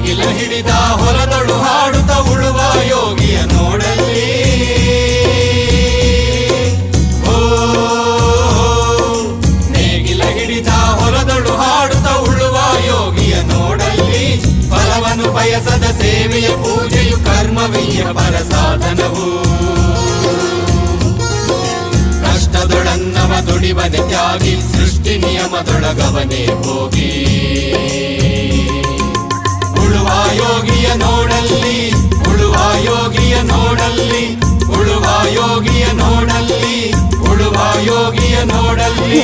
ನೇಗಿಲ ಹಿಡಿದ ಹೊಲದೊಳು ಹಾಡುತ್ತ ಉಳುವ ಯೋಗಿಯ ನೋಡಲ್ಲಿ. ಓ ನೇಗಿಲ ಹಿಡಿದ ಹೊಲದೊಳು ಹಾಡುತ್ತ ಉಳುವ ಯೋಗಿಯ ನೋಡಲ್ಲಿ. ಫಲವನ್ನು ಬಯಸದ ಸೇವೆಯ ಪೂಜೆಯು ಕರ್ಮವೀಯ ಪರ ಸಾಧನವು. ಕಷ್ಟದೊಡನ್ನವ ದುಡಿವನೆ ತ್ಯಾಗಿ ಸೃಷ್ಟಿ ನಿಯಮದೊಳಗವನೇ ಹೋಗಿ. ಉಳುವ ಯೋಗಿಯ ನೋಡಲ್ಲಿ, ಉಳುವ ಯೋಗಿಯ ನೋಡಲ್ಲಿ, ಉಳುವ ಯೋಗಿಯ ನೋಡಲ್ಲಿ, ಉಳುವ ಯೋಗಿಯ ನೋಡಲ್ಲಿ.